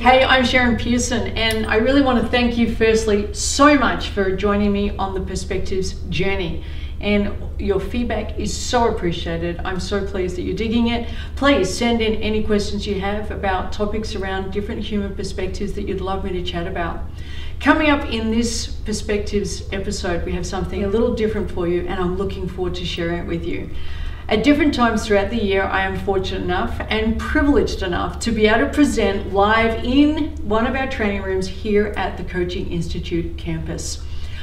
Hey, I'm Remi Pearson, and I really want to thank you firstly so much for joining me on the Perspectives journey. And your feedback is so appreciated. I'm so pleased that you're digging it. Please send in any questions you have about topics around different human perspectives that you'd love me to chat about. Coming up in this Perspectives episode, we have something a little different for you, and I'm looking forward to sharing it with you. At different times throughout the year, I am fortunate enough and privileged enough to be able to present live in one of our training rooms here at the Coaching Institute campus,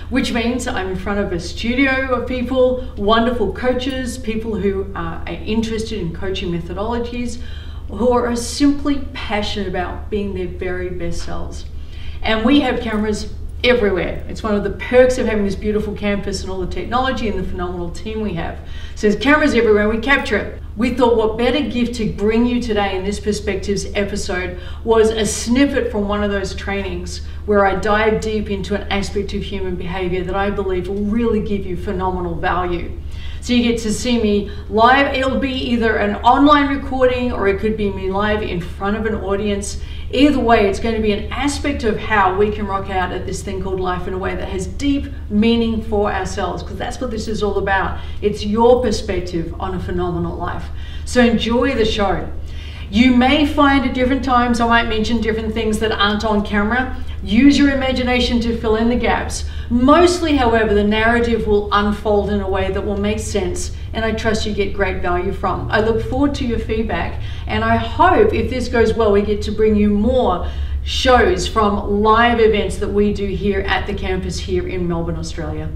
which means I'm in front of a studio of people, wonderful coaches, people who are interested in coaching methodologies, who are simply passionate about being their very best selves. And we have cameras everywhere. It's one of the perks of having this beautiful campus and all the technology and the phenomenal team we have. So there's cameras everywhere, we capture it. We thought what better gift to bring you today in this Perspectives episode was a snippet from one of those trainings where I dive deep into an aspect of human behavior that I believe will really give you phenomenal value. So you get to see me live. It'll be either an online recording or it could be me live in front of an audience. Either way, it's going to be an aspect of how we can rock out at this thing called life in a way that has deep meaning for ourselves, because that's what this is all about. It's your perspective on a phenomenal life. So enjoy the show. You may find at different times I might mention different things that aren't on camera. Use your imagination to fill in the gaps. Mostly, however, the narrative will unfold in a way that will make sense, and I trust you get great value from. I look forward to your feedback, and I hope if this goes well, we get to bring you more shows from live events that we do here at the campus here in Melbourne, Australia.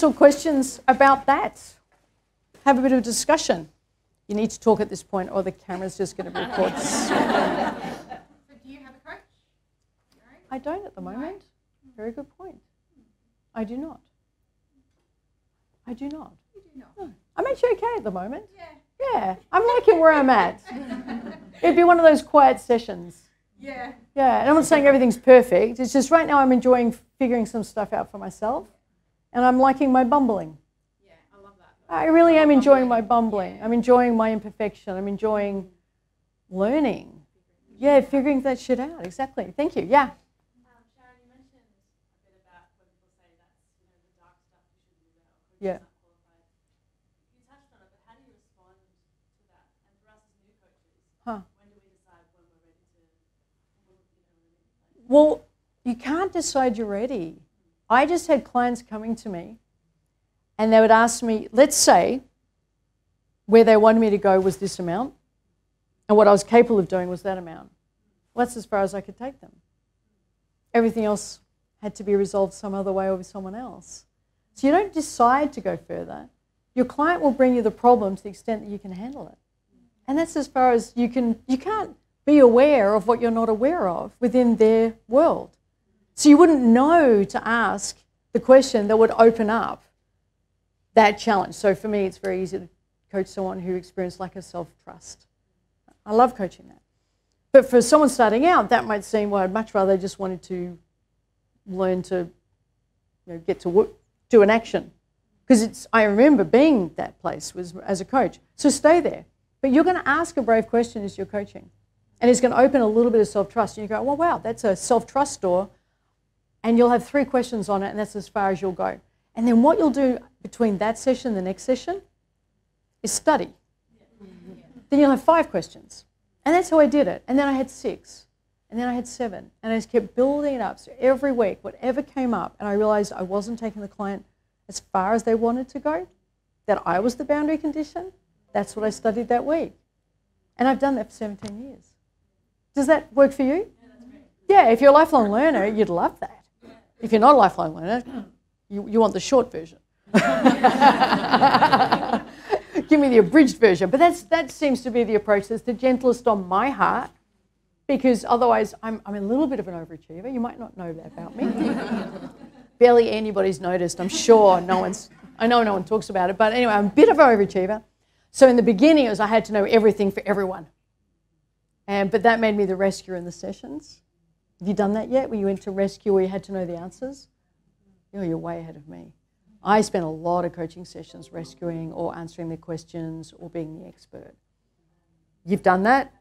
Or questions about that? Have a bit of discussion. You need to talk at this point or the camera's just going to record. So do you have a coach? I don't at the moment. Very good point. I do not. I do not. You do not. No. I'm actually okay at the moment. Yeah. Yeah. I'm liking where I'm at. It'd be one of those quiet sessions. Yeah. Yeah. And I'm not saying everything's perfect. It's just right now I'm enjoying figuring some stuff out for myself. And I'm liking my bumbling. Yeah, I love that. I really am enjoying my bumbling. I'm enjoying my imperfection. I'm enjoying learning. Yeah, figuring that shit out. Exactly. Thank you. Yeah. Sharon, you mentioned a bit about when people say that's the dark stuff you should do that, or yeah. Not qualified. You touched on it, but how do you respond to that? And for us as new coaches, when do we decide when we're ready to? Well, you can't decide you're ready. I just had clients coming to me and they would ask me, let's say where they wanted me to go was this amount and what I was capable of doing was that amount. Well, that's as far as I could take them. Everything else had to be resolved some other way or with someone else. So you don't decide to go further. Your client will bring you the problem to the extent that you can handle it. And that's as far as you can. You can't be aware of what you're not aware of within their world. So you wouldn't know to ask the question that would open up that challenge. So for me, it's very easy to coach someone who experienced lack of self-trust. I love coaching that. But for someone starting out, that might seem, well, I'd much rather just wanted to learn to get to do an action. Because I remember being that place was as a coach. So stay there. But you're going to ask a brave question as you're coaching. And it's going to open a little bit of self-trust. And you go, well, wow, that's a self-trust door. And you'll have 3 questions on it, and that's as far as you'll go. And then what you'll do between that session and the next session is study. Then you'll have 5 questions. And that's how I did it. And then I had 6. And then I had 7. And I just kept building it up. So every week, whatever came up, and I realized I wasn't taking the client as far as they wanted to go, that I was the boundary condition, that's what I studied that week. And I've done that for 17 years. Does that work for you? Yeah, if you're a lifelong learner, you'd love that. If you're not a lifelong learner, you want the short version. Give me the abridged version. But that seems to be the approach that's the gentlest on my heart, because otherwise I'm a little bit of an overachiever. You might not know that about me. Barely anybody's noticed. I'm sure I know no one talks about it, but anyway, I'm a bit of an overachiever. So in the beginning, I had to know everything for everyone. But that made me the rescuer in the sessions. Have you done that yet, where you went to rescue where you had to know the answers? You're way ahead of me. I spent a lot of coaching sessions rescuing or answering their questions or being the expert. You've done that?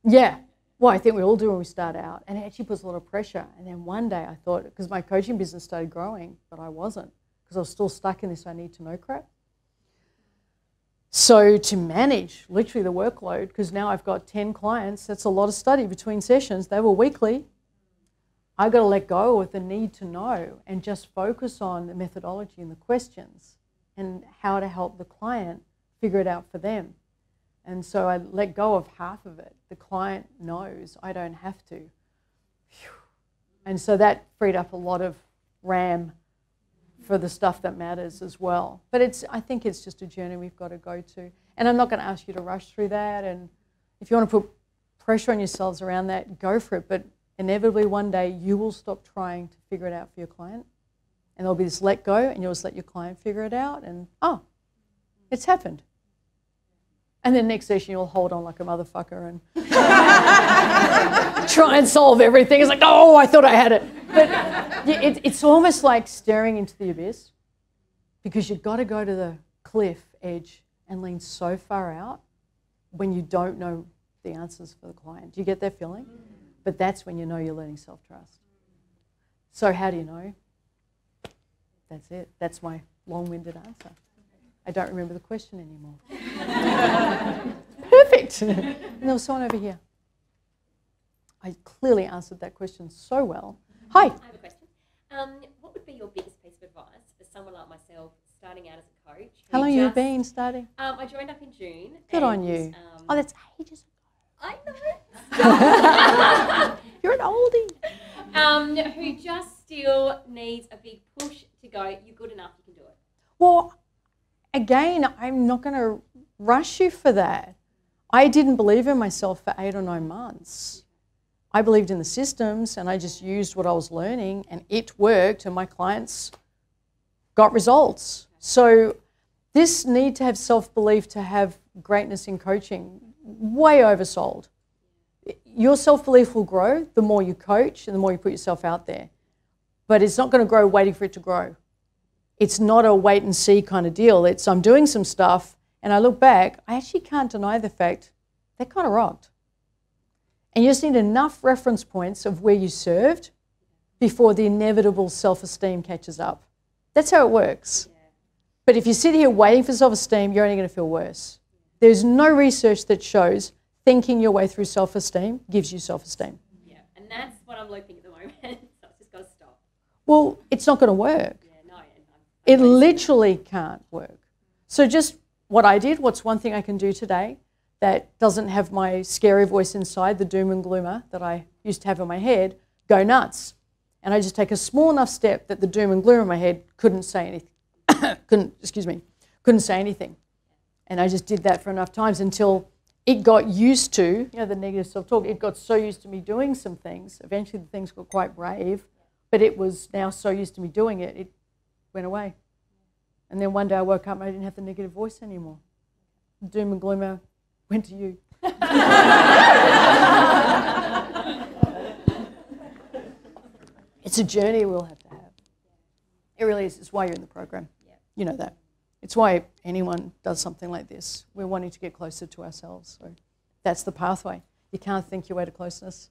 Yeah. Well, I think we all do when we start out. And it actually puts a lot of pressure. And then one day I thought, because my coaching business started growing, but I wasn't, because I was still stuck in this I need to know crap. So to manage literally the workload, because now I've got 10 clients, that's a lot of study between sessions. They were weekly. I got to let go of the need to know and just focus on the methodology and the questions and how to help the client figure it out for them. And so I let go of half of it. The client knows, I don't have to. Phew. And so that freed up a lot of RAM for the stuff that matters as well. But I think it's just a journey we've got to go to. And I'm not going to ask you to rush through that. And if you want to put pressure on yourselves around that, go for it. But inevitably one day you will stop trying to figure it out for your client. And there'll be this let go, and you'll just let your client figure it out. And, oh, it's happened. And then next session you'll hold on like a motherfucker and try and solve everything. It's like, oh, I thought I had it. But it's almost like staring into the abyss, because you've got to go to the cliff edge and lean so far out when you don't know the answers for the client. Do you get that feeling? But that's when you know you're learning self-trust. So how do you know? That's it. That's my long-winded answer. I don't remember the question anymore. Perfect. And there was someone over here. I clearly answered that question so well. Hi. I have a question. What would be your biggest piece of advice for someone like myself starting out as a coach? How long have you been starting? I joined up in June. Good on you. Oh, that's ages ago. I know. You're an oldie. Who just still needs a big push to go, you're good enough, you can do it. Well, again, I'm not going to rush you for that. I didn't believe in myself for 8 or 9 months. I believed in the systems, and I just used what I was learning, and it worked, and my clients got results. So this need to have self-belief to have greatness in coaching, way oversold. Your self-belief will grow the more you coach and the more you put yourself out there. But it's not going to grow waiting for it to grow. It's not a wait and see kind of deal. It's I'm doing some stuff and I look back, I actually can't deny the fact that kind of rocked. And you just need enough reference points of where you served before the inevitable self-esteem catches up. That's how it works. Yeah. But if you sit here waiting for self-esteem, you're only going to feel worse. There's no research that shows thinking your way through self-esteem gives you self-esteem. Yeah, and that's what I'm looping at the moment. So I've just got to stop. Well, it's not going to work. It literally can't work. So just what I did, what's one thing I can do today that doesn't have my scary voice inside, the doom and gloomer that I used to have in my head, go nuts. And I just take a small enough step that the doom and gloom in my head couldn't say anything. couldn't say anything. And I just did that for enough times until it got used to, the negative self-talk, it got so used to me doing some things. Eventually the things got quite brave, but it was now so used to me doing it, it went away. And then one day I woke up and I didn't have the negative voice anymore. Doom and gloomer went to you. It's a journey we'll have to have. It really is. It's why you're in the program. Yeah. You know that. It's why anyone does something like this. We're wanting to get closer to ourselves. So that's the pathway. You can't think your way to closeness.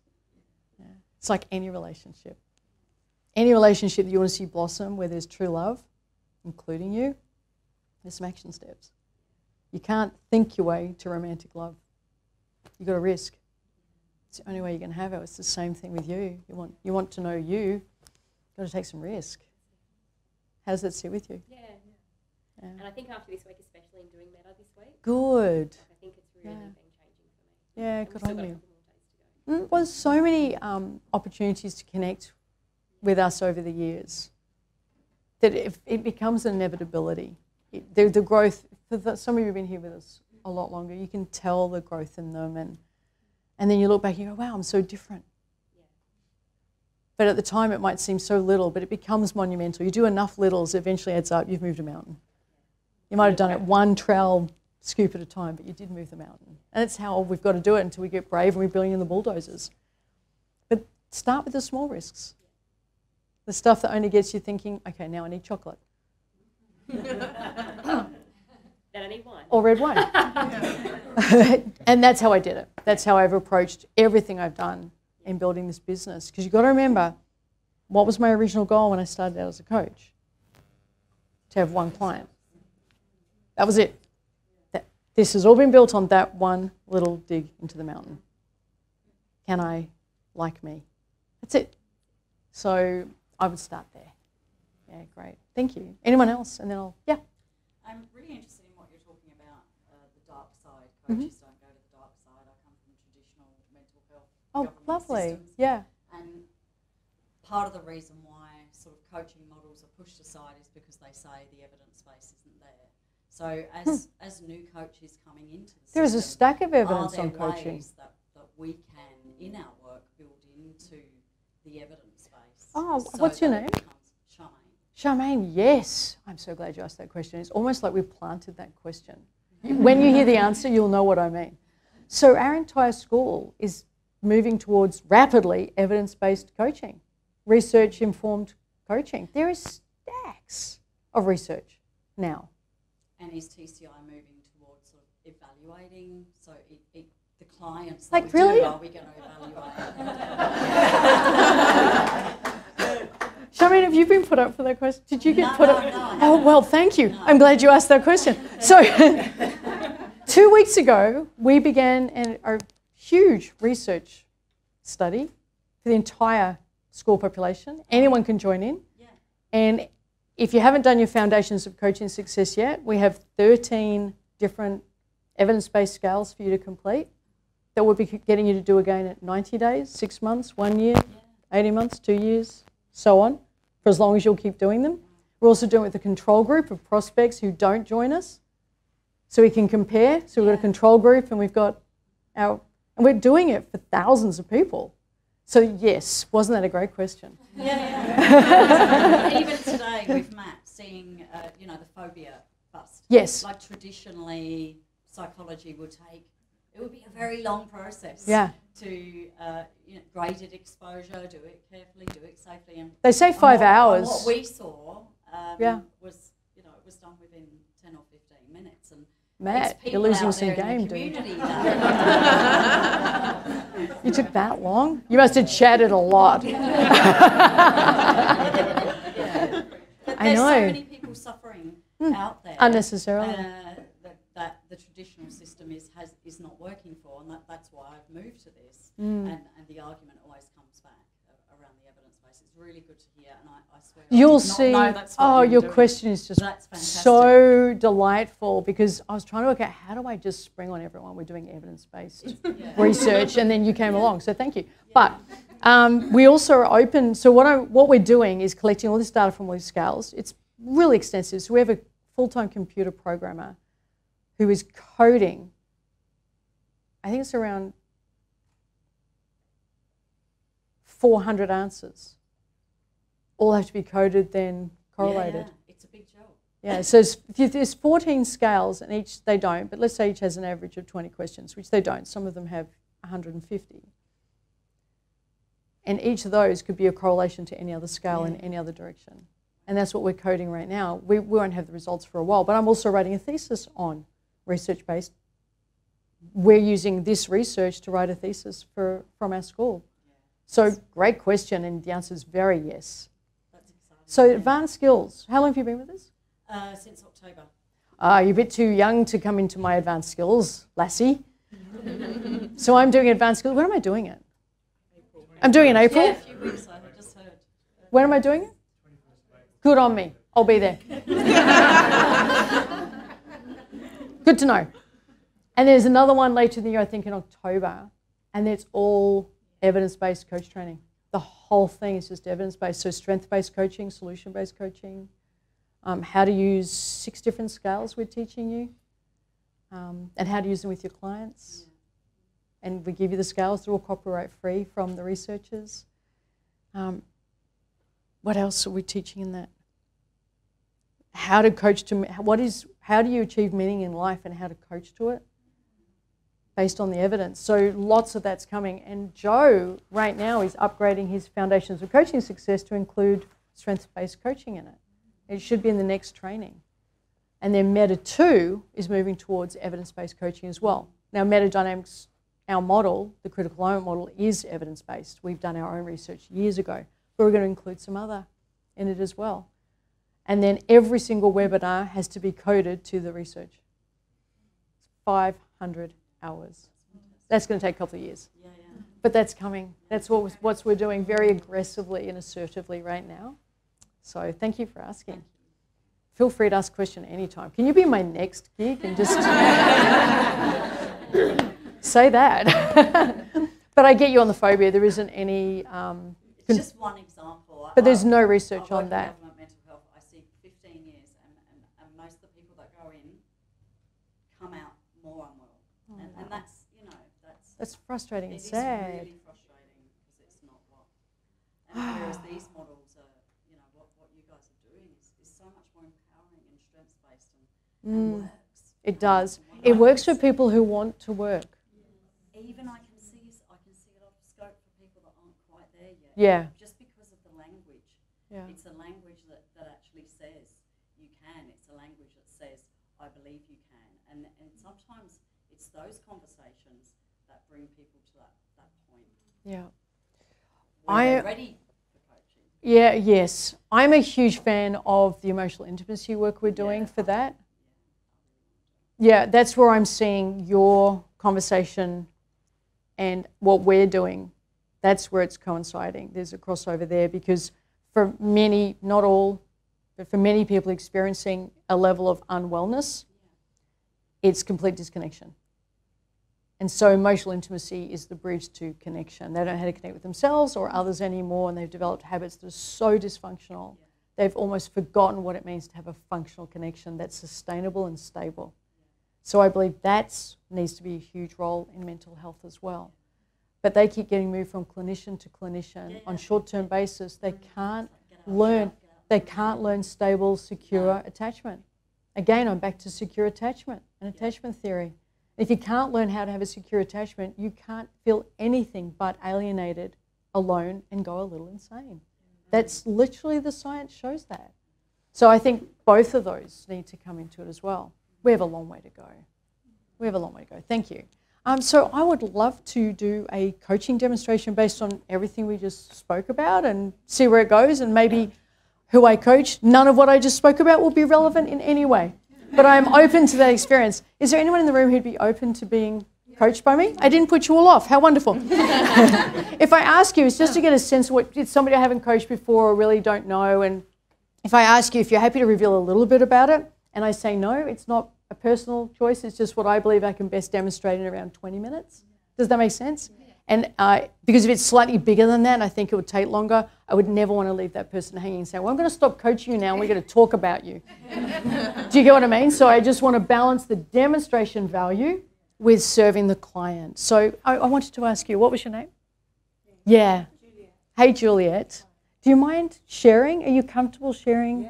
Yeah. It's like any relationship. Any relationship that you want to see blossom where there's true love, including you, there's some action steps. You can't think your way to romantic love. You've got to risk. It's the only way you can have it. It's the same thing with you. You want to know you, you've got to take some risk. How does that sit with you? Yeah. And I think after this week, especially in doing Meta this week. Good. I think it's really been changing for me. Yeah, good on you. Well, there's so many opportunities to connect with us over the years that it becomes an inevitability. The growth, some of you have been here with us a lot longer, you can tell the growth in them, and then you look back and you go, wow, I'm so different. But at the time it might seem so little, but it becomes monumental. You do enough littles, it eventually adds up, you've moved a mountain. You might have done it one trowel scoop at a time, but you did move the mountain. And that's how we've got to do it until we get brave and we bring in the bulldozers. But start with the small risks. The stuff that only gets you thinking, okay, now I need chocolate. Then I need wine. Or red wine. And that's how I did it. That's how I've approached everything I've done in building this business. Because you've got to remember, what was my original goal when I started out as a coach? To have one client. That was it. This has all been built on that one little dig into the mountain. Can I like me? That's it. So I would start there. Yeah, great. Thank you. Anyone else? And then yeah. I'm really interested in what you're talking about, the dark side. Coaches don't go to the dark side. I come from traditional mental health government lovely. systems. Yeah. And part of the reason why sort of coaching models are pushed aside is because they say the evidence base isn't there. So as new coaches coming into the there is a system, stack of evidence are on there coaching. ways that we can, in our work, build into the evidence base? Oh, so what's your that name? it becomes Charmaine, yes. I'm so glad you asked that question. It's almost like we've planted that question. When you hear the answer, you'll know what I mean. So our entire school is moving towards rapidly evidence-based coaching, research-informed coaching. There is stacks of research now. And is TCI moving towards sort of evaluating? So the clients Like, that we really? do, are we going to evaluate? Charmaine, have you been put up for that question? Did you get put up? No, Oh, well, thank you. I'm glad you asked that question. So 2 weeks ago, we began a huge research study for the entire school population. Anyone can join in. Yeah. And if you haven't done your Foundations of Coaching Success yet, we have 13 different evidence-based scales for you to complete that we'll be getting you to do again at 90 days, 6 months, 1 year, 80 months, 2 years, so on, for as long as you'll keep doing them. We're also doing it with a control group of prospects who don't join us, so we can compare. So we've got a control group and we've got and we're doing it for thousands of people. So yes, wasn't that a great question? Yeah. Even today with Matt seeing, the phobia bust. Yes. Like traditionally, psychology would take, it would be a very long process. Yeah. To graded exposure, do it carefully, do it safely, and They say 5 hours. What we saw was, it was done within 10 or 15 minutes, and Matt, it's you're people losing out some there in game, the dude. community that You took that long? You must have chatted a lot. But I there's know. so many people suffering out there Unnecessarily. that the traditional system is not working for, and that's why I've moved to this. And the argument always comes back around the evidence base. It's really good to hear, and I swear You'll I did not see. know that's what Oh, you were your doing. question is just That's fantastic. so delightful, because I was trying to work out how do I just spring on everyone we're doing evidence-based research, and then you came along. So thank you. But we also are open. So what we're doing is collecting all this data from all these scales. It's really extensive. So we have a full-time computer programmer who is coding, I think it's around 400 answers. All have to be coded, then correlated. Yeah, it's a big job. Yeah, so there's 14 scales, and each they don't, but let's say each has an average of 20 questions, which they don't. Some of them have 150. And each of those could be a correlation to any other scale in any other direction. And that's what we're coding right now. We won't have the results for a while, but I'm also writing a thesis on research-based. We're using this research to write a thesis from our school. So great question, and the answer is very yes. That's exciting. So advanced skills, how long have you been with us? Since October. You're a bit too young to come into my advanced skills, lassie. So I'm doing advanced skills. When am I doing it? I'm doing it in April? Yeah, a few weeks, I just heard. When am I doing it? Good on me. I'll be there. Good to know. And there's another one later in the year, I think in October, and it's all evidence-based coach training. The whole thing is just evidence-based. So strength-based coaching, solution-based coaching, how to use 6 different scales we're teaching you, and how to use them with your clients. And we give you the scales, they're all copyright free from the researchers. What else are we teaching in that? How to coach to, how do you achieve meaning in life and how to coach to it based on the evidence. So lots of that's coming. And Joe right now is upgrading his Foundations of Coaching Success to include strength-based coaching in it. It should be in the next training. And then Meta 2 is moving towards evidence-based coaching as well. Now Metadynamics, our model, the critical alignment model, is evidence-based. We've done our own research years ago, but we're going to include some other in it as well. And then every single webinar has to be coded to the research. 500 hours. That's going to take a couple of years. Yeah. But that's coming. That's what we're doing very aggressively and assertively right now. So thank you for asking. Feel free to ask a question anytime. Can you be my next gig and just say that? But I get you on the phobia. There isn't any... it's just one example. But there's no research on that. Mental health. I see 15 years and most of the people that go in come out more unwell. And that's, you know, that's frustrating and it sad. It is really frustrating because it's not what... And whereas these models are, you know, what you guys are doing is so much more empowering and strengths-based and works. It does. It works for people who want to work. Even I can see a lot of scope for people that aren't quite there yet. Yeah. Just because of the language. Yeah. It's a language that actually says you can. It's a language that says I believe you can. And sometimes it's those conversations that bring people to that point. Yeah. When they're ready for coaching. Yeah, yes. I'm a huge fan of the emotional intimacy work we're doing for that. Yeah, that's where I'm seeing your conversation and what we're doing. That's where it's coinciding. There's a crossover there because for many, not all, but for many people experiencing a level of unwellness, it's complete disconnection. And so emotional intimacy is the bridge to connection. They don't know how to connect with themselves or others anymore, and they've developed habits that are so dysfunctional. They've almost forgotten what it means to have a functional connection that's sustainable and stable. So I believe that needs to be a huge role in mental health as well. But they keep getting moved from clinician to clinician on short-term basis. They can't learn stable, secure attachment. Again, I'm back to secure attachment and attachment theory. If you can't learn how to have a secure attachment, you can't feel anything but alienated, alone, and go a little insane. That's literally the science shows that. So I think both of those need to come into it as well. We have a long way to go. We have a long way to go. Thank you. So I would love to do a coaching demonstration based on everything we just spoke about and see where it goes, and maybe who I coach. None of what I just spoke about will be relevant in any way, but I'm open to that experience. Is there anyone in the room who'd be open to being coached by me? I didn't put you all off. How wonderful. If I ask you, it's just to get a sense of what it's somebody I haven't coached before or really don't know, and if I ask you if you're happy to reveal a little bit about it, and I say no, it's not a personal choice, it's just what I believe I can best demonstrate in around 20 minutes. Does that make sense? And because if it's slightly bigger than that, I think it would take longer. I would never want to leave that person hanging and say, well, I'm going to stop coaching you now and we're going to talk about you. Do you get what I mean? So I just want to balance the demonstration value with serving the client. So I wanted to ask you, what was your name? Yeah. Juliet. Hey, Juliet. Do you mind sharing? Are you comfortable sharing? Yeah.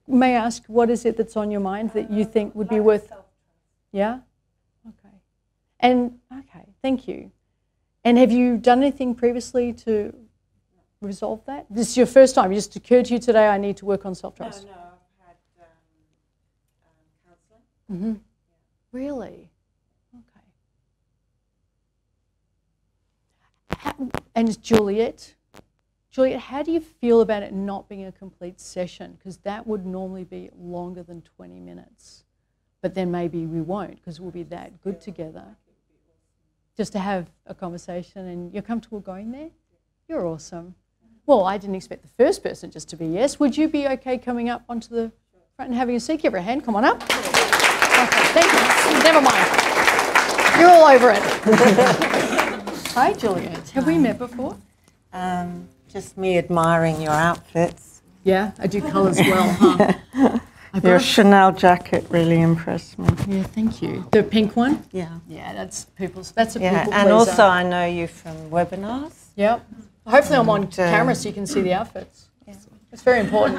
May I ask, what is it that's on your mind that you think would be worth? Yeah? Okay. And, okay, thank you. And have you done anything previously to resolve that? This is your first time. It just occurred to you today, I need to work on self-trust. No, I've had counselling. Mm-hmm. Yeah. Really? Okay. And Juliet, how do you feel about it not being a complete session? Because that would normally be longer than 20 minutes. But then maybe we won't because we'll be that good together. Just to have a conversation, and you're comfortable going there? You're awesome. Well, I didn't expect the first person just to be yes. Would you be okay coming up onto the front and having a seat? Give her a hand. Come on up. Okay, thank you. Never mind. You're all over it. Hi, Juliet. Have we met before? Just me admiring your outfits. Yeah, I do colours well, huh? Your Chanel jacket really impressed me. Yeah, thank you. The pink one? Yeah. Yeah, that's a people Yeah, pleaser. and also I know you from webinars. Yep. Hopefully I'm on camera so you can see the outfits. It's very important.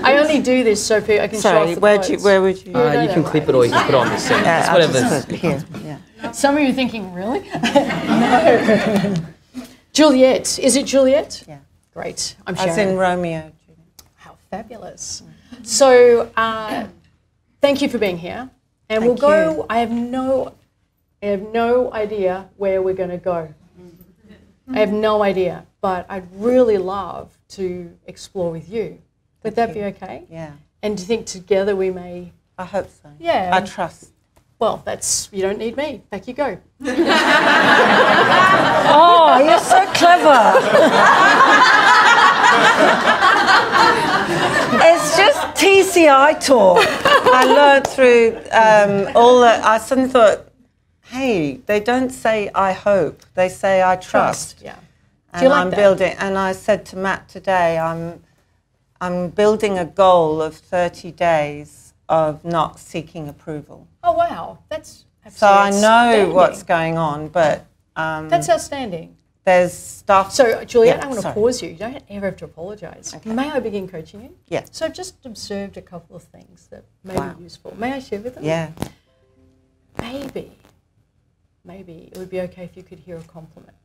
I only do this so I can show off the clothes. Where would you? You can clip it or you can put it on the seat. It's I'll whatever. just put it here. Yeah. Some of you are thinking, really? No. Juliet. Is it Juliet? Yeah. Great. I'm Sharon. As in Romeo. How fabulous. So thank you for being here. And Thank we'll go, you. I have no idea where we're going to go. I have no idea, but I'd really love to explore with you. Would that be okay? Yeah. And do you think together we may? I hope so. Yeah. I trust. Well, you don't need me. Back you go. Oh, you're so clever. It's just TCI talk. I learned through I suddenly thought, hey, they don't say I hope, they say I trust. Yeah. And Do you like I'm that? building, and I said to Matt today, I'm building a goal of 30 days of not seeking approval. Oh, wow. That's So I absolutely know outstanding. what's going on, but That's outstanding. there's stuff. So, Juliet, Yeah, I'm going to sorry. pause you. You don't ever have to apologise. Okay. May I begin coaching you? Yeah. So I've just observed a couple of things that may Wow. be useful. May I share with them? Yeah. Maybe it would be okay if you could hear a compliment.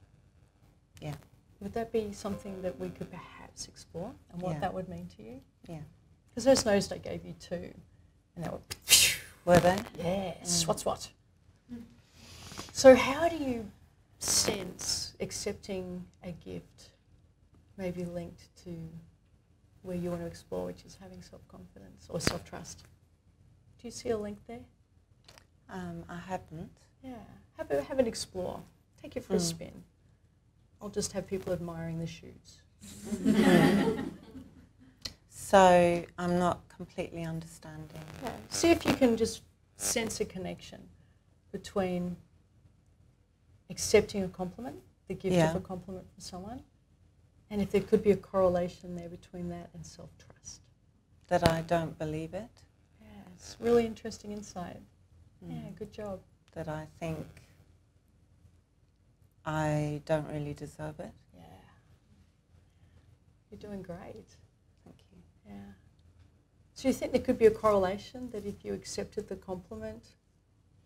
Yeah. Would that be something that we could perhaps explore and what Yeah. that would mean to you? Yeah. Because I just noticed I gave you two and that would, Were they? yes, what's what? So how do you sense accepting a gift maybe linked to where you want to explore, which is having self-confidence or self-trust? Do you see a link there? I haven't. Yeah, have it explore. Take it for a spin. I'll just have people admiring the shoes. So I'm not completely understanding. Yeah. See if you can just sense a connection between accepting a compliment, the gift Yeah. of a compliment from someone, and if there could be a correlation there between that and self-trust. That I don't believe it. Yeah, it's really interesting insight. Yeah, good job. That I think I don't really deserve it. Yeah. You're doing great. Thank you. Yeah. So you think there could be a correlation that if you accepted the compliment,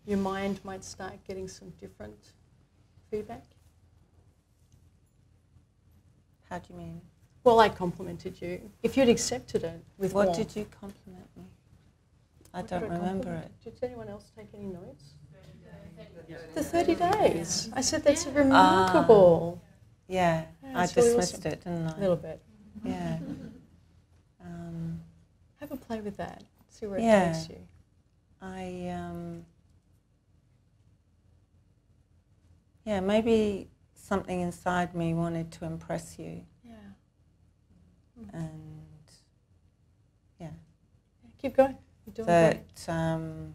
your mind might start getting some different feedback? How do you mean? Well, I complimented you. If you'd accepted it with What warmth. did you compliment me? I What did don't remember compliment? it. Did anyone else take any notes? The 30 days. I said that's remarkable. Yeah, Yeah, I it's really dismissed awesome. it, didn't I? A little bit. Yeah. Have a play with that. See where it Yeah. takes you. Yeah, maybe something inside me wanted to impress you, Yeah. and yeah, Keep going. You're doing great. that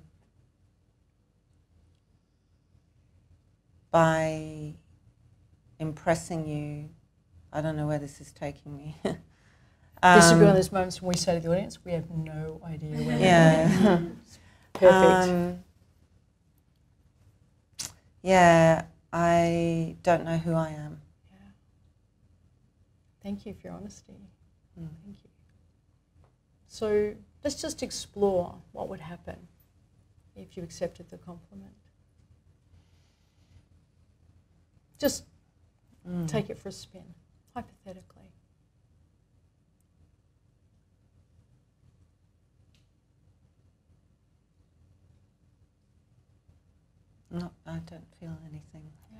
by impressing you, I don't know where this is taking me. This would be one of those moments when we say to the audience, we have no idea where we're Yeah. going. Perfect. Yeah, I don't know who I am. Yeah. Thank you for your honesty. Thank you. So let's just explore what would happen if you accepted the compliment. Just take it for a spin, hypothetically. I don't feel anything. Yeah.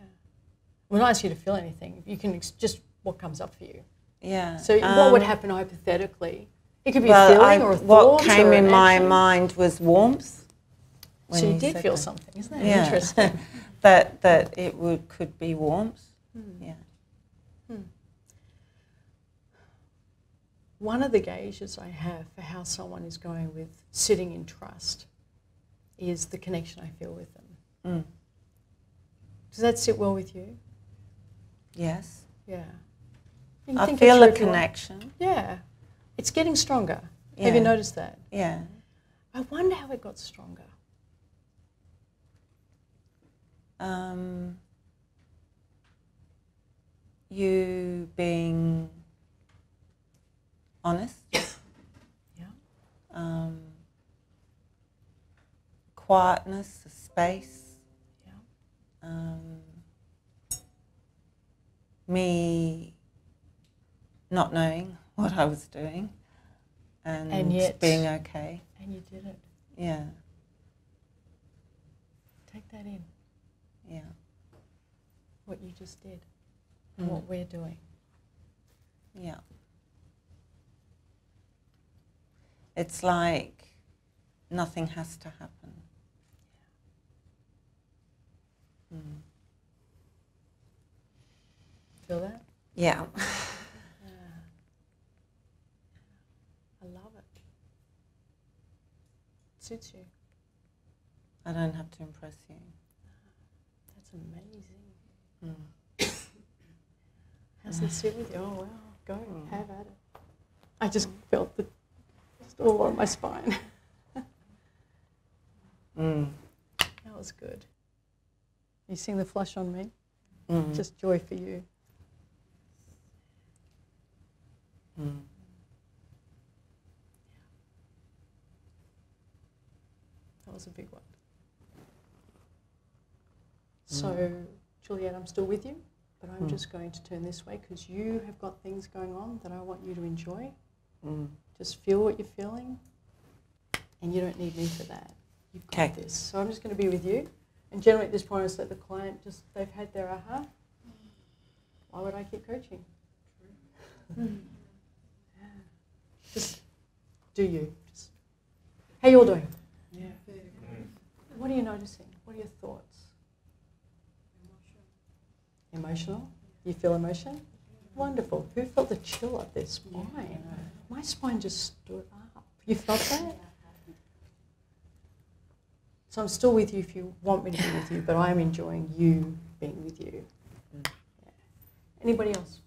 We're not asking you to feel anything. You can just what comes up for you. Yeah. So what would happen hypothetically? It could be well, a feeling or a thought. what came or in an my action. mind was warmth. when So you did said feel that. something, isn't that Yeah. interesting? that it could be warmth. Yeah. One of the gauges I have for how someone is going with sitting in trust is the connection I feel with them. Does that sit well with you? Yes. Yeah. You can I think it feel through a if you want. connection. Yeah. It's getting stronger. Have Yeah. you noticed that? Yeah. I wonder how it got stronger. you being honest. Yeah. Quietness, a space. Yeah. Me not knowing what I was doing and yet being okay. And you did it. Yeah. Take that in, Yeah. what you just did and what we're doing. Yeah. It's like nothing has to happen. Mm. Feel that? Yeah. I love it. Suits you. I don't have to impress you. That's amazing. Mm. How's it sit with you? Oh, wow. Go, have at it. I just felt the just all on my spine. That was good. You seeing the flush on me? Just joy for you. That was a big one. So, Juliet, I'm still with you, but I'm just going to turn this way because you have got things going on that I want you to enjoy. Just feel what you're feeling, and you don't need me for that. You've got this. So I'm just going to be with you. And generally at this point, I just let the client they've had their aha. Why would I keep coaching? Just do you. How you all doing? Yeah. What are you noticing? What are your thoughts? Emotional? You feel emotion? Wonderful. Who felt the chill up their spine? My spine just stood up. You felt that? So I'm still with you if you want me to be with you, but I'm enjoying you being with you. Yeah. Anybody else?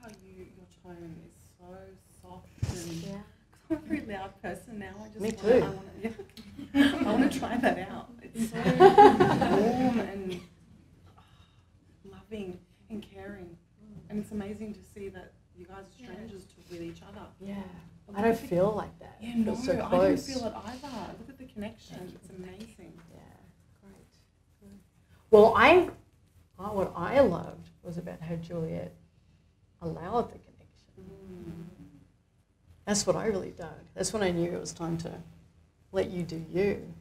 I love how your tone is so soft and I'm a very loud person now. I just Me too. I want to try that out. It's so warm and loving and caring, and it's amazing to see that you guys are strangers with each other. Yeah. I don't feel like that. Yeah, no, so I don't feel it either. Look at the connection. It's amazing. Yeah, great. Well, what I loved was about how Juliet allowed the connection. That's what I really dug. That's when I knew it was time to let you do you,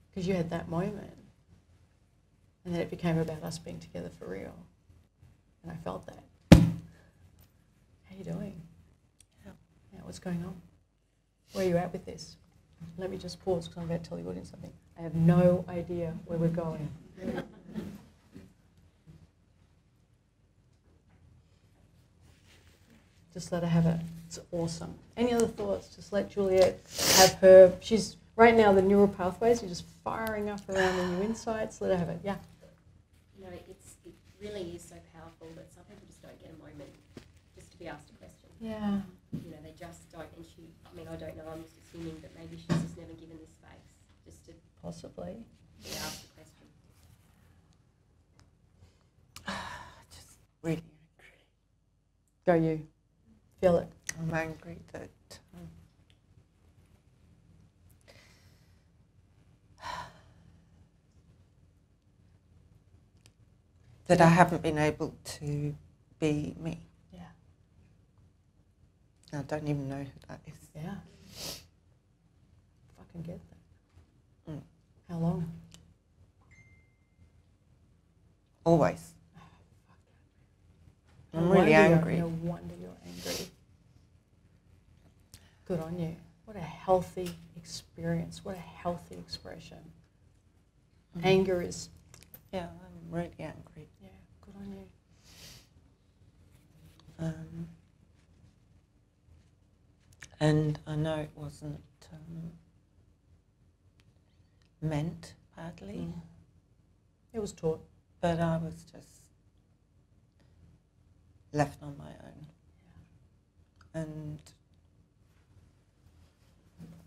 because you had that moment, and then it became about us being together for real, and I felt that. How you doing? Yeah, what's going on? Where are you at with this? Let me just pause because I'm about to tell the audience something. I have no idea where we're going. Just let her have it. It's awesome. Any other thoughts? Just let Juliet have her. She's right now the neural pathways are just firing up around the new insights. Let her have it. Yeah. You know, it really is so powerful that some people just don't get a moment just to be asked a question. Yeah. You know, they just don't. And I don't know, I'm just assuming that maybe she's just never given the space just to Possibly. be asked a question. Just really angry. Go you. Feel it. I'm angry that I haven't been able to be me. Yeah. I don't even know who that is. Yeah. Fucking get that. How long? Always. No I'm really wonder you're- angry. No wonder you're angry. Good on you. What a healthy experience. What a healthy expression. Anger is, Yeah, I'm really angry. yeah, good on you. And I know it wasn't meant badly, It was taught. but I was just left on my own. And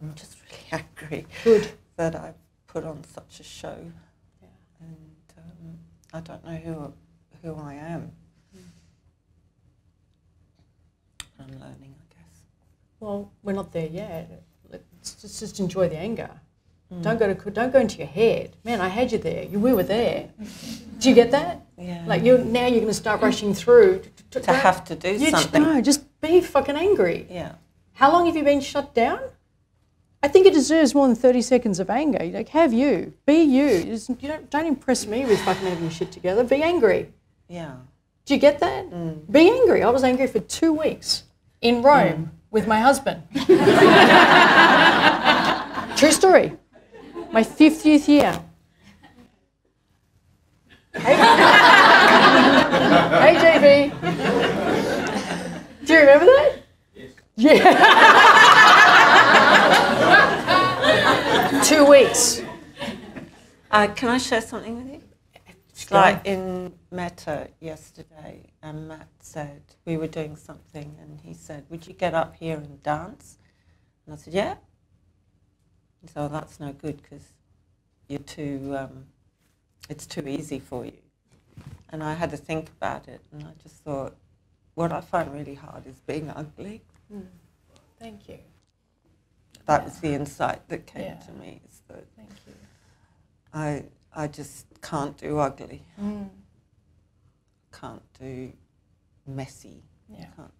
I'm just really angry Good. that I put on such a show. Yeah. And I don't know who I am. I'm learning, I guess. Well, we're not there yet. Let's just enjoy the anger. Don't go into your head. Man, I had you there. We were there. Do you get that? Yeah. Like now you're going to start rushing through to have to do something. No, just be fucking angry. Yeah. How long have you been shut down? I think it deserves more than 30 seconds of anger. Like, have you. Be you. Don't impress me with fucking having your shit together. Be angry. Yeah. Do you get that? Be angry. I was angry for 2 weeks in Rome with my husband. True story. My 50th year. Hey, hey JB. Do you remember that? Yes. Yeah. 2 weeks. Can I share something with you? Like in Meta yesterday, and Matt said, we were doing something, and he said, would you get up here and dance? And I said, yeah. He said, oh, that's no good because you're too, it's too easy for you. And I had to think about it, and I just thought, what I find really hard is being ugly. Thank you. That was the insight that came to me. Is that Thank you. I just can't do ugly. Can't do messy. Yeah. Can't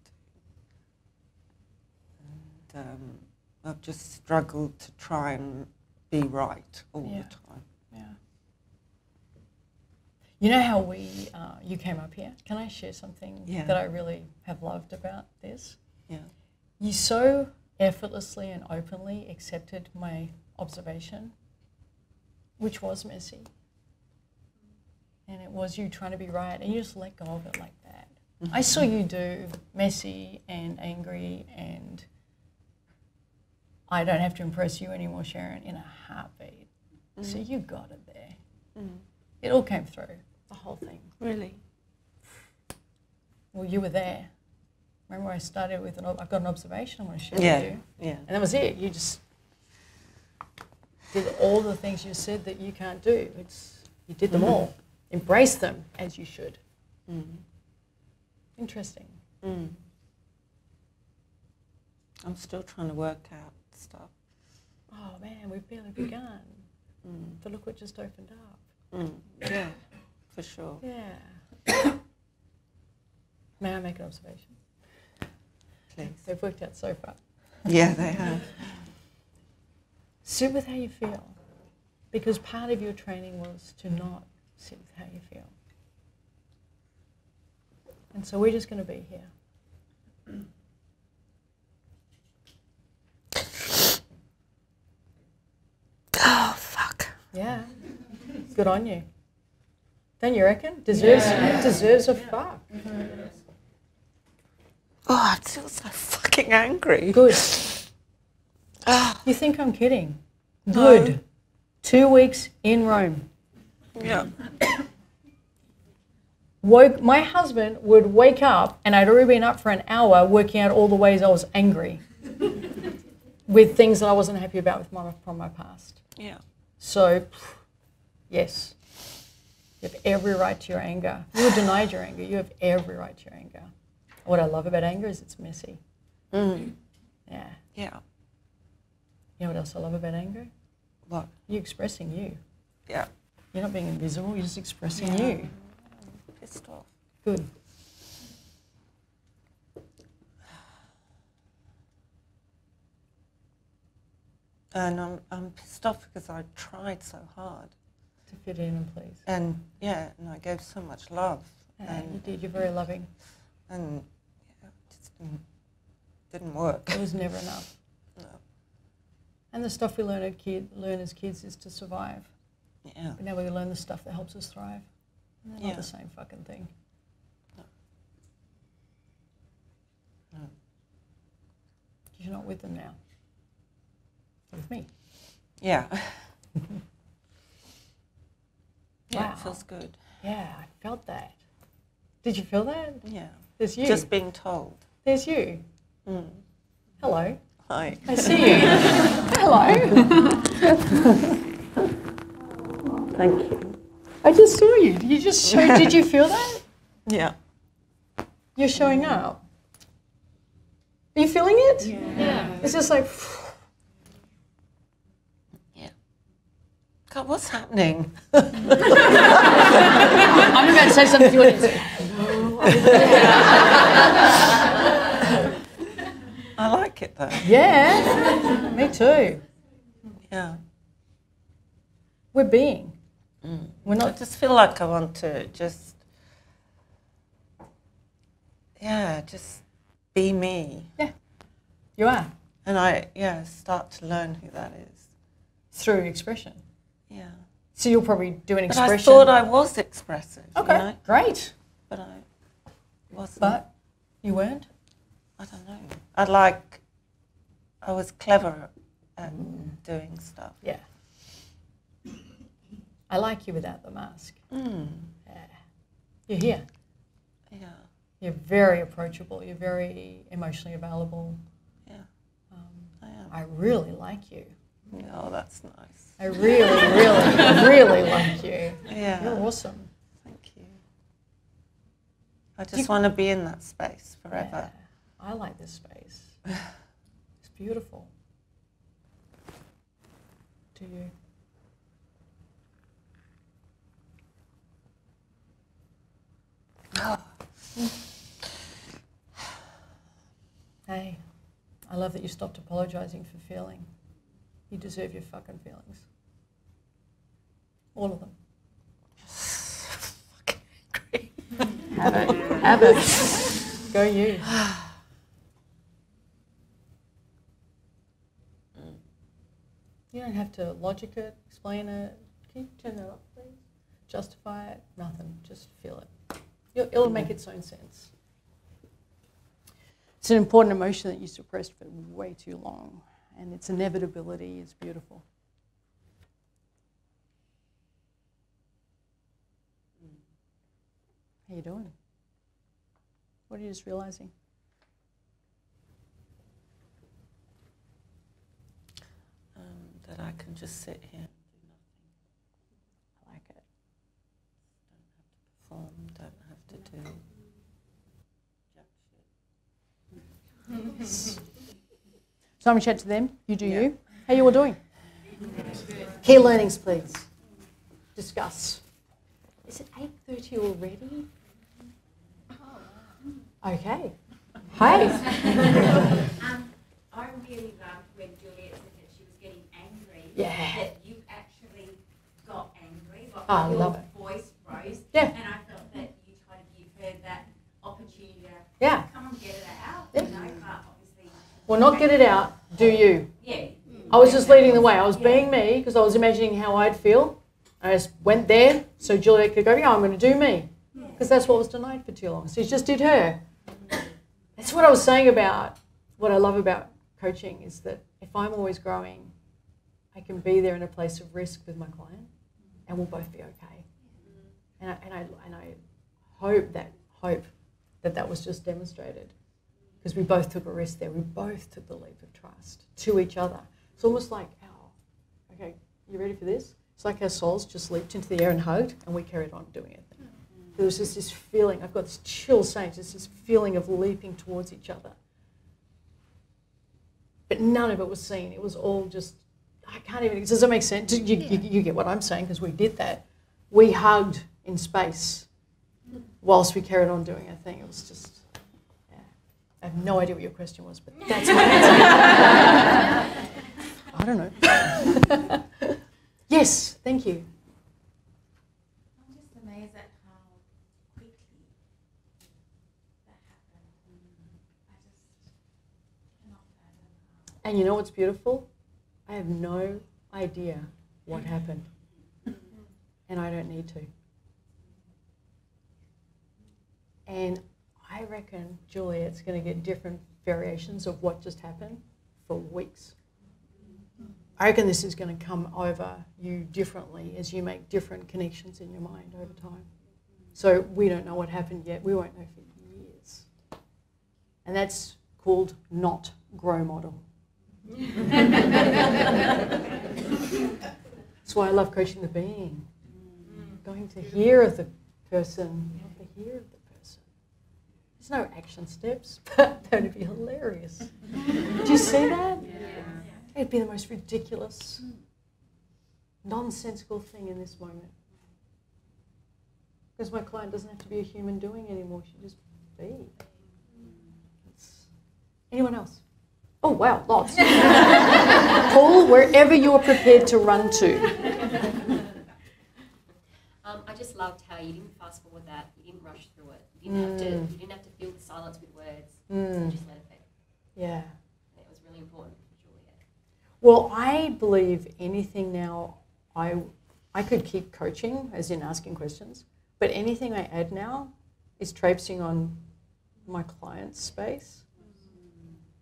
do. And I've just struggled to try and be right all the time. Yeah. You know how you came up here? Can I share something that I really have loved about this? Yeah. You so effortlessly and openly accepted my observation, which was messy. And it was you trying to be right, and you just let go of it like that. I saw you do messy and angry, and I don't have to impress you anymore, Sharon, in a heartbeat. So you got it there. It all came through, the whole thing. Really? Well, you were there. Remember I started with, I've got an observation I want to share with you. Yeah. And that was it. You just did all the things you said that you can't do. You did them all. Embrace them as you should. Interesting. I'm still trying to work out stuff. Oh man, we've barely begun. But look what just opened up. Yeah, for sure. Yeah. May I make an observation? Please. They've worked out so far. Yeah, they have. Sit with how you feel. Because part of your training was to not sit with how you feel. And so we're just going to be here. Oh, fuck. Yeah. Good on you. Don't you reckon? Deserves a fuck. Oh, I feel so fucking angry. Good. You think I'm kidding? Good. No. 2 weeks in Rome. Yeah. My husband would wake up, and I'd already been up for an hour working out all the ways I was angry with things that I wasn't happy about from my past. Yeah. So, yes, you have every right to your anger. You were denied your anger. You have every right to your anger. What I love about anger is it's messy. Yeah. Yeah. You know what else I love about anger? What? You expressing you. Yeah. You're not being invisible. You're just expressing you. I'm pissed off. Good. And I'm pissed off because I tried so hard. To fit in and please. And yeah, and I gave so much love. And you did. You're very loving. And yeah, it just didn't work. It was never enough. No. And the stuff we learn as kids is to survive. Yeah. But now we learn the stuff that helps us thrive. And they're not the same fucking thing. No. No. You're not with them now. You're with me. Yeah. Yeah, Wow. it feels good. Yeah, I felt that. Did you feel that? Yeah. There's you. Just being told. There's you. Hello. Hi. I see you. Hello. Thank you. I just saw you. You just showed. Did you feel that? Yeah. You're showing up. Are you feeling it? Yeah. It's just like, God, what's happening? I'm about to say something to you. I like it though. Yeah, me too. Yeah. We're being. We're I not. just feel like I want to just be me. Yeah, you are. And I, start to learn who that is. Through expression. Yeah. So you'll probably do an But expression. I thought I was expressive. Okay, You know? great. But I wasn't. But you weren't? I don't know. I was clever at doing stuff. Yeah. I like you without the mask. Mm. Yeah. You're here. Yeah. You're very approachable. You're very emotionally available. Yeah. I am. I really like you. Oh, that's nice. I really, really, really like you. Yeah. You're awesome. Thank you. I just want to be in that space forever. Yeah. I like this space. It's beautiful. Do you? Hey, I love that you stopped apologizing for feeling. You deserve your fucking feelings. All of them. Fucking angry. Have it. Have it. Go you. You don't have to logic it, explain it. Can you turn that up, please? Justify it. Nothing. Just feel it. It'll make its own sense. It's an important emotion that you suppressed for way too long, and its inevitability is beautiful. How you doing? What are you just realizing? That I can just sit here and do nothing. I like it. Don't have to perform, don't have to do jack shit. So I'm going to chat to them. You do you. How you all doing? Key learnings, please. Discuss. Is it 8:30 already? Okay. Hey. I really loved when Juliet said that she was getting angry. Yeah. That you actually got angry. Like I your love it. voice rose. Yeah. And I felt that you tried to give her that opportunity to Yeah. come and get it out. Yeah. You know, but obviously. Well, not get it out. Do you? Yeah. I was just leading the way. I was being me because I was imagining how I'd feel. I just went there so Juliet could go, yeah, I'm going to do me. Because that's what was denied for too long. So she just did her. That's what I was saying about what I love about coaching is that if I'm always growing, I can be there in a place of risk with my client and we'll both be okay. And I hope that was just demonstrated because we both took a risk there. We both took the leap of trust to each other. It's almost like, okay, you ready for this? It's like our souls just leaped into the air and hugged and we carried on doing it. There was just this feeling, I've got this chill saying, just this feeling of leaping towards each other. But none of it was seen. It was all just, I can't even, does that make sense? You get what I'm saying because we did that. We hugged in space whilst we carried on doing our thing. It was just, I have no idea what your question was, but that's my answer. I don't know. Yes, thank you. I'm just amazed at how quickly that happened. I just cannot fathom how. And you know what's beautiful? I have no idea what happened. And I don't need to. And I reckon Juliet's going to get different variations of what just happened for weeks. I reckon this is going to come over you differently as you make different connections in your mind over time. So we don't know what happened yet. We won't know for years. And that's called not grow model. That's why I love coaching the being. Going to hear of the person, not the hear of the person. There's no action steps, but that would be hilarious. Do you see that? It'd be the most ridiculous, nonsensical thing in this moment. Because my client doesn't have to be a human doing anymore. She just be. Anyone else? Oh, wow, lots. Paul, wherever you're prepared to run to. I just loved how you didn't fast forward that, you didn't rush through it, you didn't have to fill the silence with words, so just let it be. Yeah. It was really important for Juliet. Well, I believe anything now, I could keep coaching, as in asking questions, but anything I add now is traipsing on my client's space.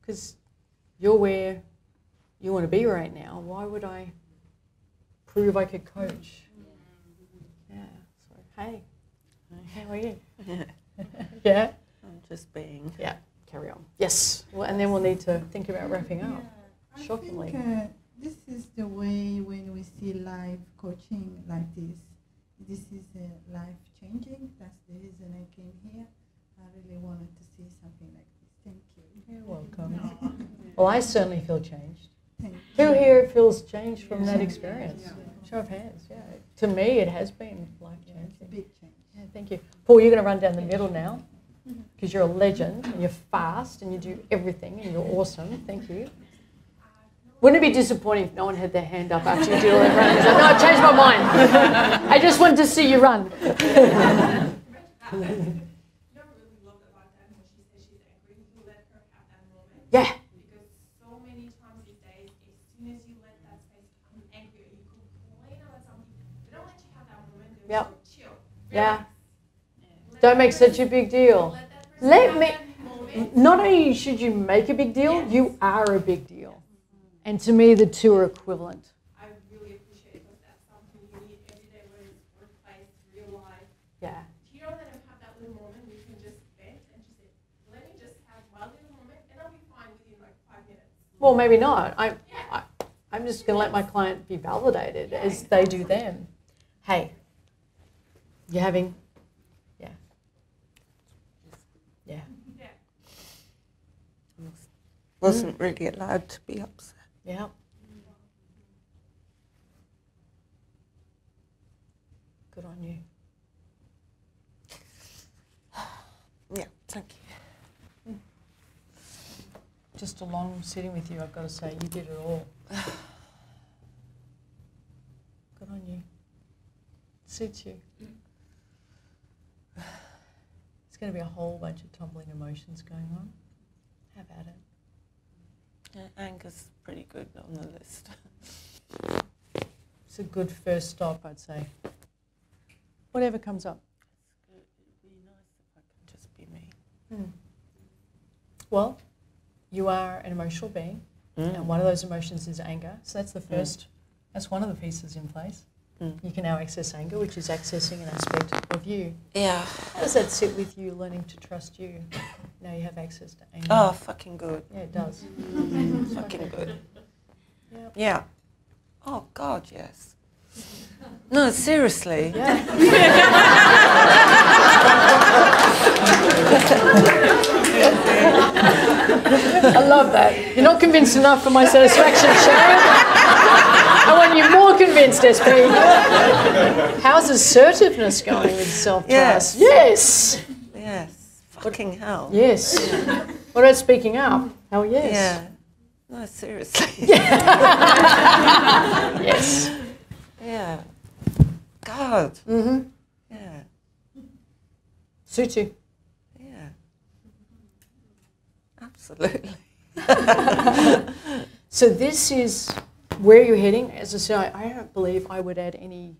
Because you're where you want to be right now. Why would I prove I could coach? Yeah. So, hey, how are you? Yeah? I'm just being. Yeah, carry on. Yes. Well, and then we'll need to think about wrapping up. Shockingly. I think this is the way when we see live coaching like this. This is life changing. That's the reason I came here. I really wanted to see something like this. Thank you. You're welcome. Well, I certainly feel changed. Thank you. Who here feels changed from that experience? Show of hands. Yeah. To me, it has been life changing. It's a big change. Yeah, thank you. Paul, you're going to run down the middle now because you're a legend and you're fast and you do everything and you're awesome. Thank you. Wouldn't it be disappointing if no one had their hand up after you did all that running? Like, no, I've changed my mind. I just wanted to see you run. Yeah. Because so many times these days, as soon as you let that space become angry, you complain about something, they don't let you have that moment. They Yep. just chill. Yeah. Don't make such a big deal. Let me. Not only should you make a big deal, you are a big deal. And to me, the two are equivalent. I really appreciate it because that's something you need every day, whether it's workplace, real life. Yeah. If you don't let them have that little moment, you can just vent and just say, let me just have my little moment and I'll be fine within like 5 minutes. Well, maybe not. I'm just going to let my client be validated as they do them. Hey, you're having, yeah. Yeah. Wasn't really allowed to be upset. Yeah. Good on you. Yeah, thank you. Just a long sitting with you, I've got to say, you did it all. Good on you. Suits you. There's going to be a whole bunch of tumbling emotions going on. Have at it. Yeah, anger's pretty good on the list. It's a good first stop, I'd say. Whatever comes up. It'd be nice if I could just be me. Well, you are an emotional being, and one of those emotions is anger. So that's the first, that's one of the pieces in place. You can now access anger, which is accessing an aspect of you. Yeah. How does that sit with you, learning to trust you? Now you have access to anger. Oh, fucking good. Yeah, it does. Fucking good. Yep. Yeah. Oh, God, yes. No, seriously. I love that. You're not convinced enough for my satisfaction, Sharon. I want you more convinced, SP. How's assertiveness going with self-trust? Yes. Yes. Fucking hell. Yes. What about speaking up? Hell yes. Yeah. No, seriously. Yes. Yeah. God. Mm-hmm. Yeah. Suits you. Yeah. Absolutely. So this is where you're heading. As I say, I don't believe I would add any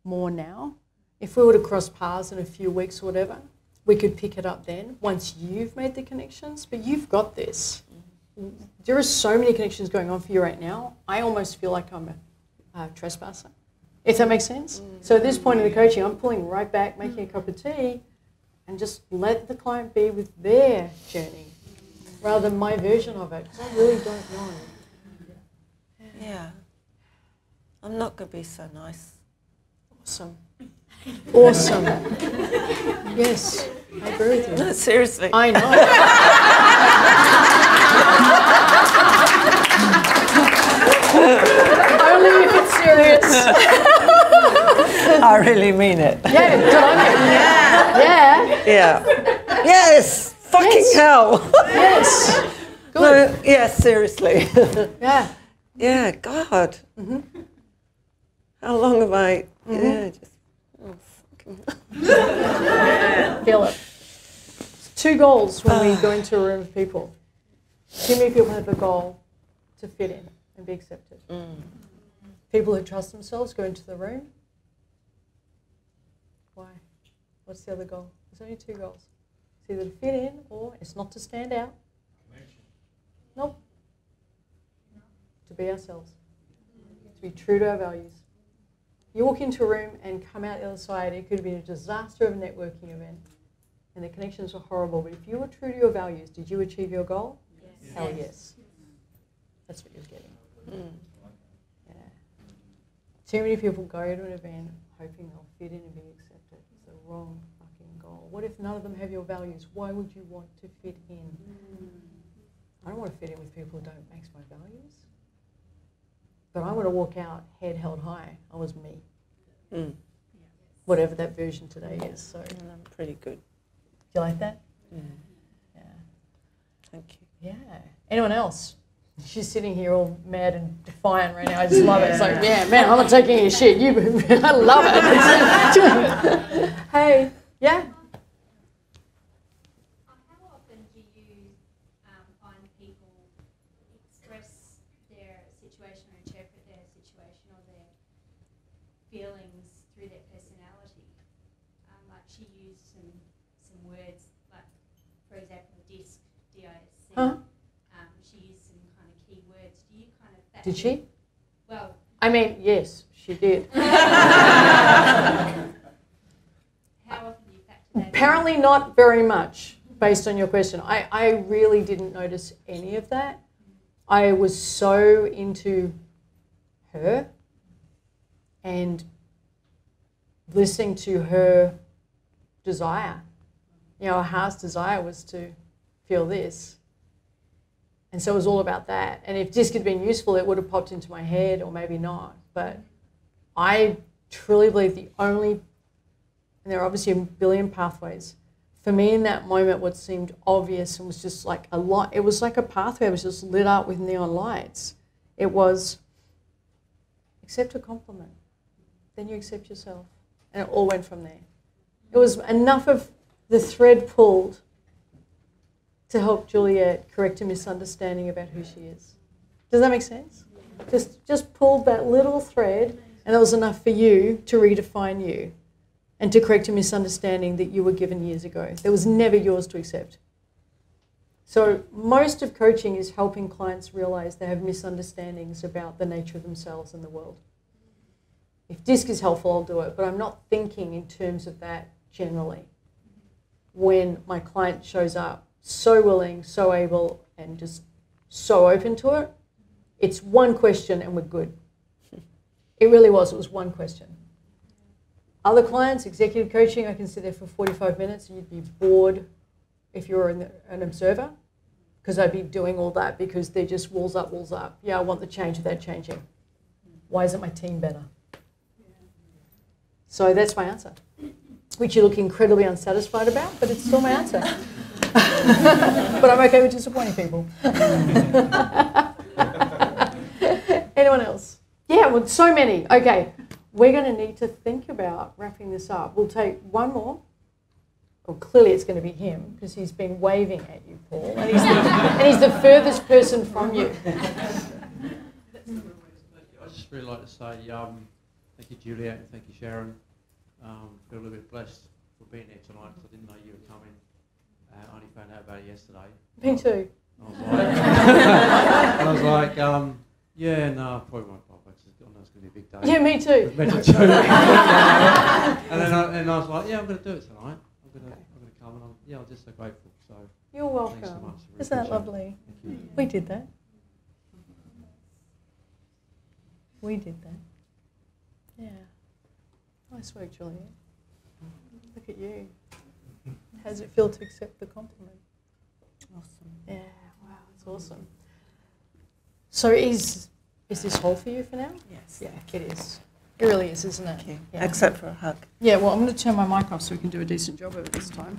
more now. If we were to cross paths in a few weeks or whatever, we could pick it up then once you've made the connections. But you've got this. There are so many connections going on for you right now. I almost feel like I'm a trespasser, if that makes sense. So at this point in the coaching, I'm pulling right back, making a cup of tea, and just let the client be with their journey rather than my version of it, because I really don't know. Yeah. I'm not going to be so nice. Awesome. Awesome. Yes, I agree with you. No, seriously. I know. Only if it's serious. I really mean it. Yeah, good on you. Yeah. Yeah. Yes. Fucking Yes. hell. Yes. Good. No, yeah, seriously. Yeah. Yeah, God. How long have I? Yeah, just. Oh, fucking. Feel it. 2 goals when we go into a room of people. Too many people have a goal to fit in and be accepted. People who trust themselves go into the room. Why? What's the other goal? There's only 2 goals. It's either to fit in or it's not to stand out. Nope. To be ourselves. To be true to our values. You walk into a room and come out the other side, it could have been a disaster of a networking event and the connections were horrible, but if you were true to your values, did you achieve your goal? Yes. Hell yes. That's what you're getting. Yeah. Too many people go to an event hoping they'll fit in and be accepted. It's the wrong fucking goal. What if none of them have your values? Why would you want to fit in? I don't want to fit in with people who don't match my values. But I want to walk out head held high. I was me. Whatever that version today is. So Pretty good. do you like that? Yeah. Thank you. Yeah. Anyone else? She's sitting here all mad and defiant right now. I just love it. It's like, yeah, man, I'm not taking your shit. I love it. Hey, yeah? How often do you find people express their situation or interpret their situation or their feelings through their personality? Like she used some words, like for example, DISC, D-I-S-C. Huh? She used some kind of key words. Do you kind of Did she? Well, I mean, yes, she did. how often do you factor that in? Apparently not very much, based on your question. I really didn't notice any of that. I was so into her and listening to her desire. You know, her heart's desire was to feel this. And so it was all about that. And if DISC had been useful, it would have popped into my head or maybe not. But I truly believe the only, and there are obviously a billion pathways. For me in that moment, what seemed obvious and was just like a light, it was like a pathway, it was just lit up with neon lights. It was accept a compliment, then you accept yourself. And it all went from there. It was enough of the thread pulled to help Juliet correct a misunderstanding about who she is. Does that make sense? Just pulled that little thread and that was enough for you to redefine you and to correct a misunderstanding that you were given years ago. That was never yours to accept. So most of coaching is helping clients realize they have misunderstandings about the nature of themselves and the world. If DISC is helpful, I'll do it, but I'm not thinking in terms of that generally. When my client shows up so willing, so able, and just so open to it, it's one question and we're good. It really was. It was one question. Other clients, executive coaching, I can sit there for 45 minutes and you'd be bored if you were an observer because I'd be doing all that because they're just walls up, walls up. Yeah, I want the change without changing. Why isn't my team better? So that's my answer, which you look incredibly unsatisfied about, but it's still my answer. But I'm okay with disappointing people. Anyone else? Yeah, well, so many. Okay, we're going to need to think about wrapping this up. We'll take one more. Well, clearly it's going to be him because he's been waving at you, Paul, and he's the furthest person from you. I'd just really like to say thank you, Juliet, and thank you, Sharon. Feel a little bit blessed for being here tonight because I didn't know you were coming. I only found out about it yesterday. Me too. I was like, yeah, no, I probably won't pop. I know it's going to be a big day. Yeah, me too. And then I was like, yeah, I'm going to do it tonight. I'm going to come, and I'm just so grateful. So you're welcome. Thanks so much. Really Isn't that lovely? Thank you. We did that. We did that. Yeah. Nice work, Juliet. Look at you. How does it feel to accept the compliment? Awesome. Yeah, wow, it's awesome. So is this whole for you for now? Yes. Yeah, it is. It really is, isn't it? Thank you. Yeah. Except for a hug. Yeah, well, I'm going to turn my mic off so we can do a decent job of it this time.